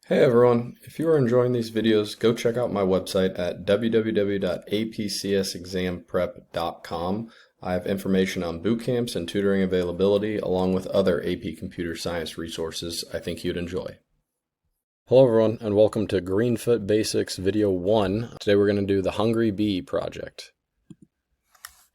Hey everyone, if you are enjoying these videos, go check out my website at www.apcsexamprep.com. I have information on boot camps and tutoring availability, along with other AP Computer Science resources I think you'd enjoy. Hello everyone, and welcome to Greenfoot Basics Video 1. Today we're going to do the Hungry Bee project.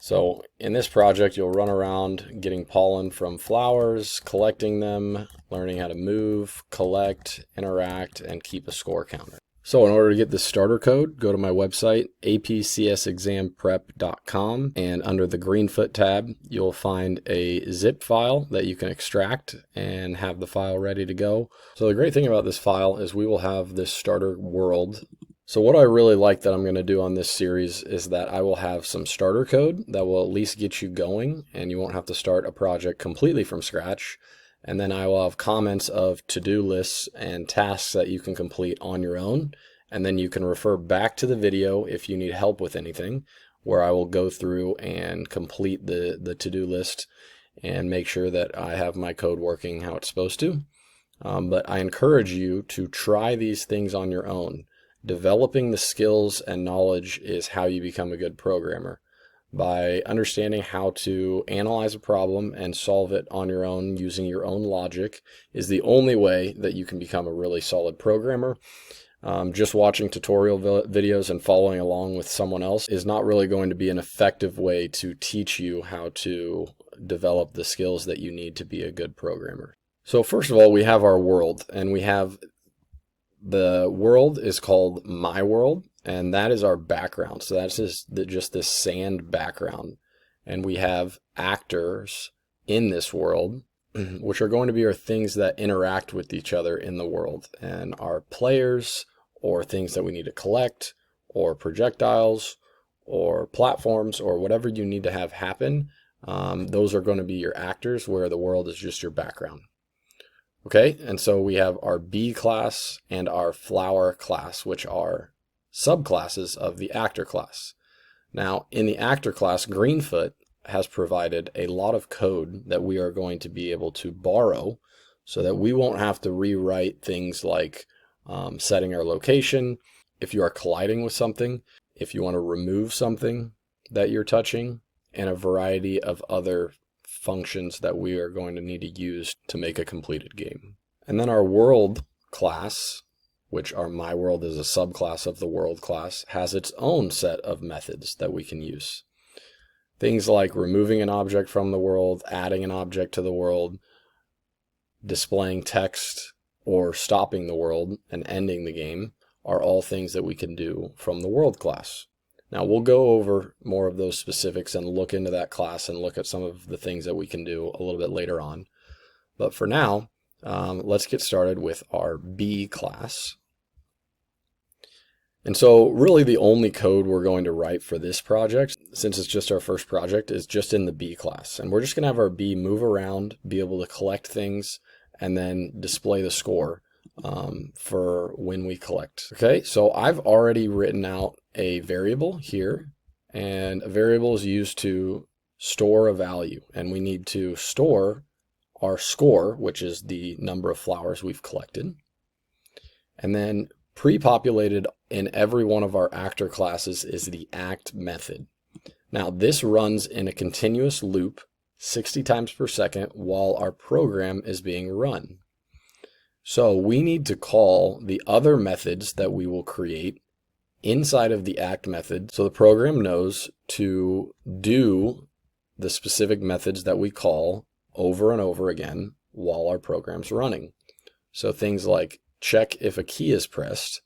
So in this project, you'll run around getting pollen from flowers, collecting them, learning how to move, collect, interact, and keep a score counter. So in order to get the starter code, go to my website, apcsexamprep.com, and under the Greenfoot tab, you'll find a zip file that you can extract and have the file ready to go. So the great thing about this file is we will have this starter world. So what I really like that I'm going to do on this series is that I will have some starter code that will at least get you going, and you won't have to start a project completely from scratch. And then I will have comments of to-do lists and tasks that you can complete on your own. And then you can refer back to the video if you need help with anything, where I will go through and complete the to-do list and make sure that I have my code working how it's supposed to. But I encourage you to try these things on your own. Developing the skills and knowledge is how you become a good programmer. By understanding how to analyze a problem and solve it on your own using your own logic is the only way that you can become a really solid programmer. Just watching tutorial videos and following along with someone else is not really going to be an effective way to teach you how to develop the skills that you need to be a good programmer. So first of all, we have our world, and we have the world is called My World, and that is our background. So that's just this sand background. And we have actors in this world, which are going to be our things that interact with each other in the world. And our players, or things that we need to collect, or projectiles, or platforms, or whatever you need to have happen, those are going to be your actors, where the world is just your background. Okay, and so we have our bee class and our flower class, which are subclasses of the actor class. Now, in the actor class, Greenfoot has provided a lot of code that we are going to be able to borrow so that we won't have to rewrite things like setting our location, if you are colliding with something, if you want to remove something that you're touching, and a variety of other functions that we are going to need to use to make a completed game. And then our world class, which our My World is a subclass of the world class, has its own set of methods that we can use. Things like removing an object from the world, adding an object to the world, displaying text, or stopping the world and ending the game are all things that we can do from the world class. Now we'll go over more of those specifics and look into that class and look at some of the things that we can do a little bit later on. But for now, let's get started with our B class. And so really the only code we're going to write for this project, since it's just our first project, is just in the B class. And we're just going to have our B move around, be able to collect things, and then display the score for when we collect. Okay, so I've already written out a variable here, and a variable is used to store a value, and we need to store our score, which is the number of flowers we've collected. And then pre-populated in every one of our actor classes is the act method. Now this runs in a continuous loop 60 times per second while our program is being run. So we need to call the other methods that we will create inside of the act method so the program knows to do the specific methods that we call over and over again while our program's running. So things like check if a key is pressed,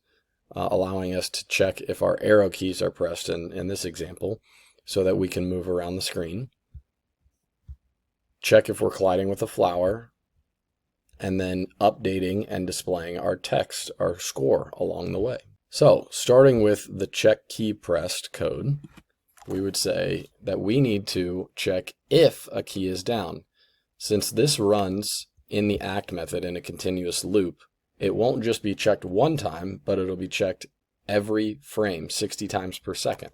allowing us to check if our arrow keys are pressed in this example so that we can move around the screen. Check if we're colliding with a flower, and then updating and displaying our text, our score along the way. So starting with the check key pressed code, we would say that we need to check if a key is down. Since this runs in the act method in a continuous loop, it won't just be checked one time, but it'll be checked every frame 60 times per second.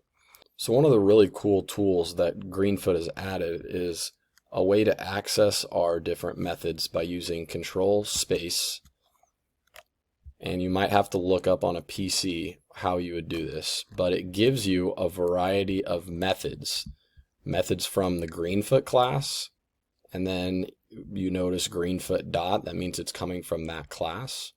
So one of the really cool tools that Greenfoot has added is a way to access our different methods by using Control Space and you might have to look up on a PC how you would do this, but it gives you a variety of methods from the Greenfoot class, and then you notice Greenfoot dot, that means it's coming from that class.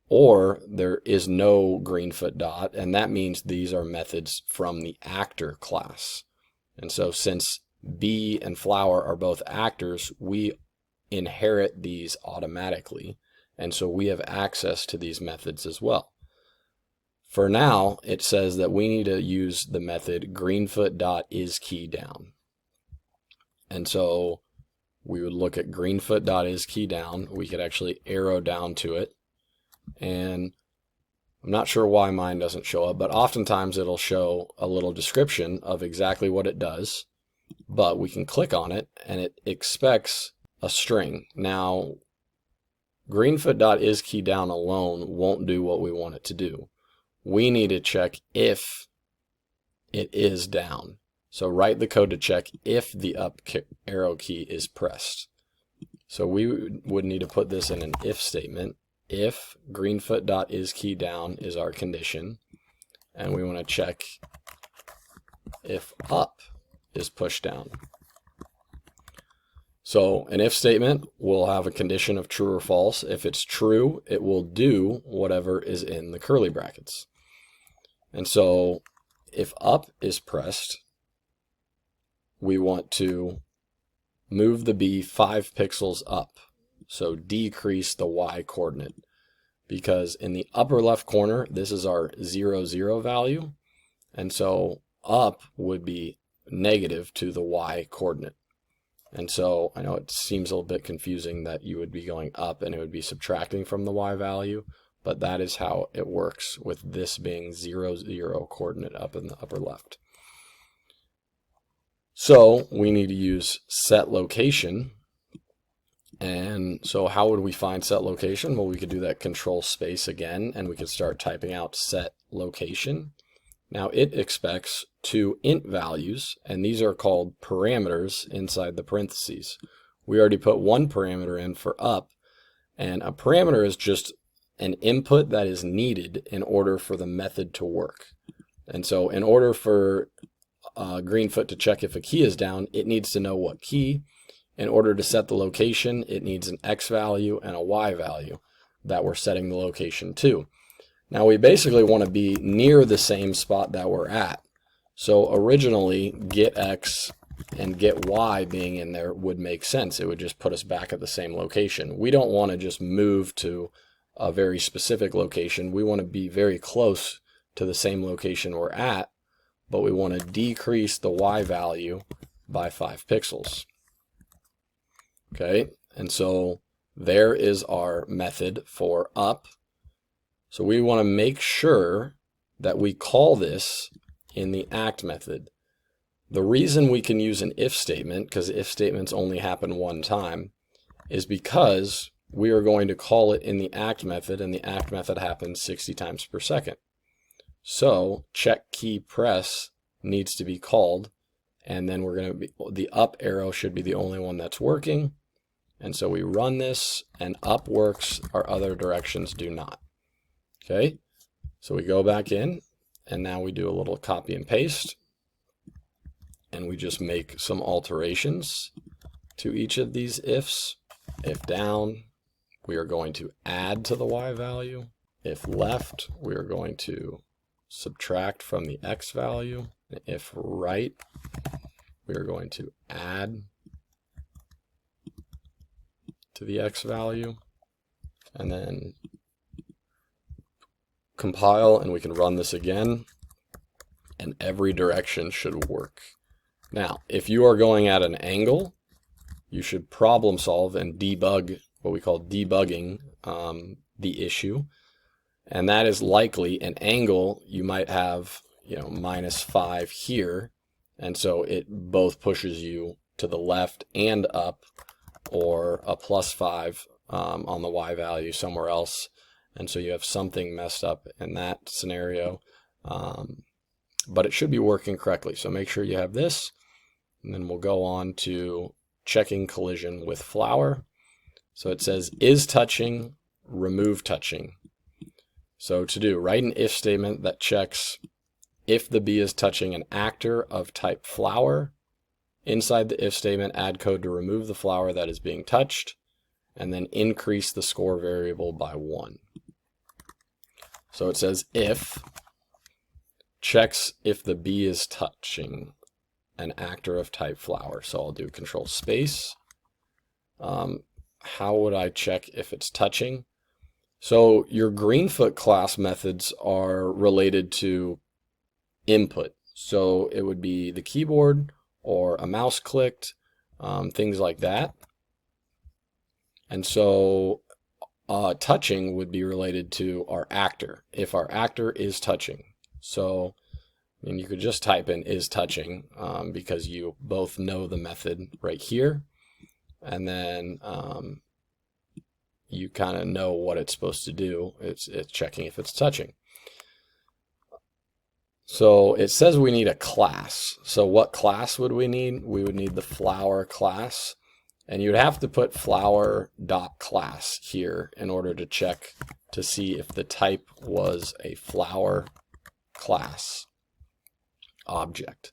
Or there is no Greenfoot dot, and that means these are methods from the actor class. And so since bee and flower are both actors, we inherit these automatically, and so we have access to these methods as well. For now, it says that we need to use the method greenfoot.isKeyDown. And so we would look at greenfoot.isKeyDown. We could actually arrow down to it. And I'm not sure why mine doesn't show up, but oftentimes it'll show a little description of exactly what it does. But we can click on it and it expects a string. Now, greenfoot.isKeyDown alone won't do what we want it to do. We need to check if it is down. So write the code to check if the up arrow key is pressed. So we would need to put this in an if statement. If greenfoot.isKeyDown is our condition, and we want to check if up is pushed down. So an if statement will have a condition of true or false. If it's true, it will do whatever is in the curly brackets. And so if up is pressed, we want to move the bee 5 pixels up. So decrease the y coordinate, because in the upper left corner, this is our 0, 0 value. And so up would be negative to the y coordinate. And so I know it seems a little bit confusing that you would be going up and it would be subtracting from the y value, but that is how it works with this being 0, 0 coordinate up in the upper left. So we need to use set location. And so how would we find set location? Well, we could do that control space again, and we could start typing out set location. Now it expects 2 int values, and these are called parameters inside the parentheses. We already put 1 parameter in for up, and a parameter is just an input that is needed in order for the method to work. And so in order for Greenfoot to check if a key is down, it needs to know what key. In order to set the location, it needs an X value and a Y value that we're setting the location to. Now we basically want to be near the same spot that we're at. So originally, get X and get Y being in there would make sense. It would just put us back at the same location. We don't want to just move to a very specific location. We want to be very close to the same location we're at, but we want to decrease the Y value by 5 pixels. Okay, and so there is our method for up. So we want to make sure that we call this in the act method. The reason we can use an if statement, because if statements only happen one time, is because we are going to call it in the act method, and the act method happens 60 times per second. So check key press needs to be called, and then we're going to be, the up arrow should be the only one that's working. And so we run this, and up works, our other directions do not. Okay, so we go back in, and now we do a little copy and paste, and we just make some alterations to each of these ifs. If down, we are going to add to the y value. If left, we are going to subtract from the x value. If right, we are going to add to the x value, and then compile, and we can run this again, and every direction should work. Now, if you are going at an angle, you should problem solve and debug, what we call debugging the issue, and that is likely an angle. You might have, -5 here, and so it both pushes you to the left and up, or a +5 on the y value somewhere else, and so you have something messed up in that scenario, but it should be working correctly. So make sure you have this, and then we'll go on to checking collision with flower. So it says is touching, remove touching. So write an if statement that checks if the bee is touching an actor of type flower. Inside the if statement, add code to remove the flower that is being touched, and then increase the score variable by 1. So it says if checks if the bee is touching an actor of type flower. So I'll do control space. How would I check if it's touching? So your Greenfoot class methods are related to input. So it would be the keyboard or a mouse clicked, things like that. And so touching would be related to our actor, if our actor is touching. So and you could just type in is touching because you both know the method right here. And then you kind of know what it's supposed to do. It's checking if it's touching. So it says we need a class. So what class would we need? We would need the flower class. And you'd have to put flower.class here in order to check to see if the type was a flower class object.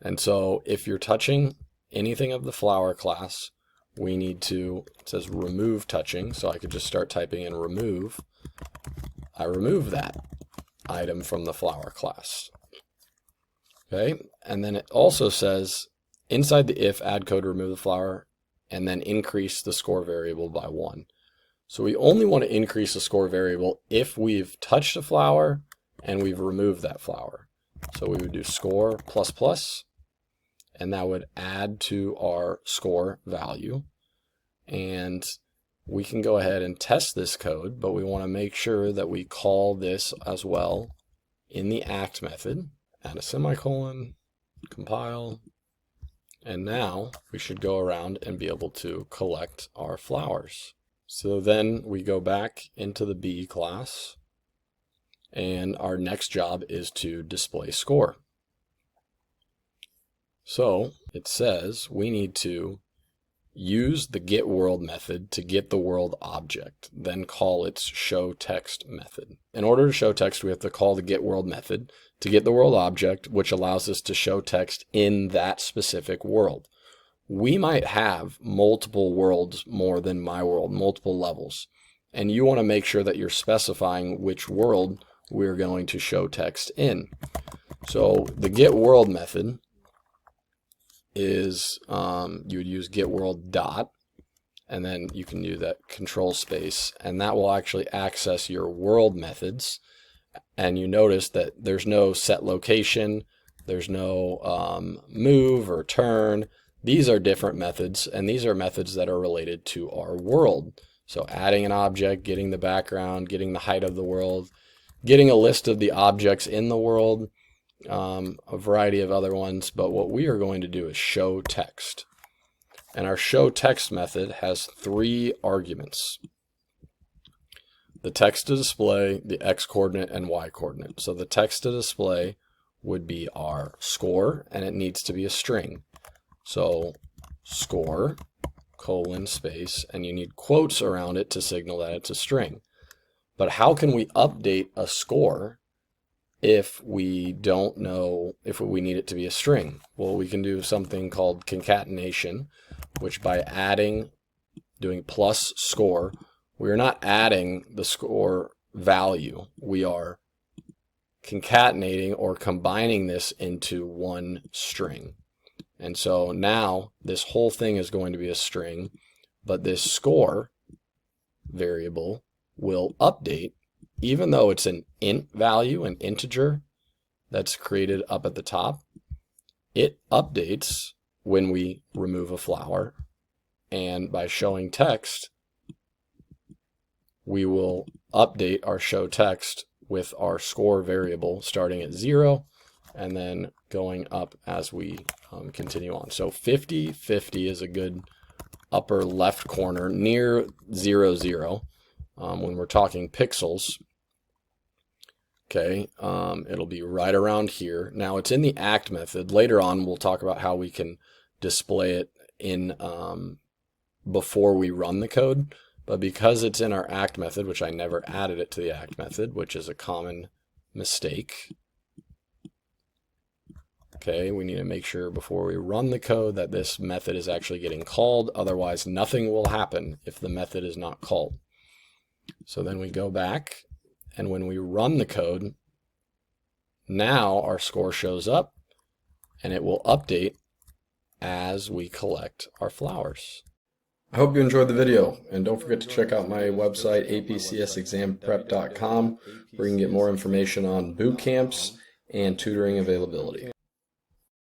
And so if you're touching anything of the flower class, we need to, it says remove touching, so I could just start typing in remove. I remove that item from the flower class. Okay, and then it also says inside the if, add code to remove the flower, and then increase the score variable by 1. So we only want to increase the score variable if we've touched a flower and we've removed that flower. So we would do score plus plus, and that would add to our score value. And we can go ahead and test this code, but we want to make sure that we call this as well in the act method. Add a semicolon, compile, and now we should go around and be able to collect our flowers. So then we go back into the bee class, and our next job is to display score. So it says we need to use the getWorld method to get the world object, then call its showText method. In order to show text, we have to call the getWorld method to get the world object, which allows us to show text in that specific world. We might have multiple worlds more than my world, multiple levels, and you want to make sure that you're specifying which world we're going to show text in. So the getWorld method is you would use getWorld dot, and then you can do that control space, and that will actually access your world methods. And you notice that there's no set location, there's no move or turn. These are different methods, and these are methods that are related to our world. So adding an object, getting the background, getting the height of the world, getting a list of the objects in the world, a variety of other ones, but what we are going to do is show text. And our show text method has 3 arguments: the text to display, the x coordinate, and y coordinate. So the text to display would be our score, and it needs to be a string. So score, colon, space, and you need quotes around it to signal that it's a string. But how can we update a score if we don't know if we need it to be a string? Well, we can do something called concatenation, which by doing plus score, we're not adding the score value. We are concatenating or combining this into one string. And so now this whole thing is going to be a string, but this score variable will update even though it's an int value, an integer that's created up at the top. It updates when we remove a flower, and by showing text, we will update our show text with our score variable starting at 0 and then going up as we continue on. So 50, 50 is a good upper left corner near 0, 0 when we're talking pixels. Okay, it'll be right around here. Now it's in the act method. Later on we'll talk about how we can display it in before we run the code, But because it's in our act method, which I never added it to the act method, which is a common mistake. Okay, we need to make sure before we run the code that this method is actually getting called. Otherwise, nothing will happen if the method is not called. So then we go back, and when we run the code, now our score shows up, and it will update as we collect our flowers. I hope you enjoyed the video, and don't forget to check out my website, apcsexamprep.com, where you can get more information on boot camps and tutoring availability.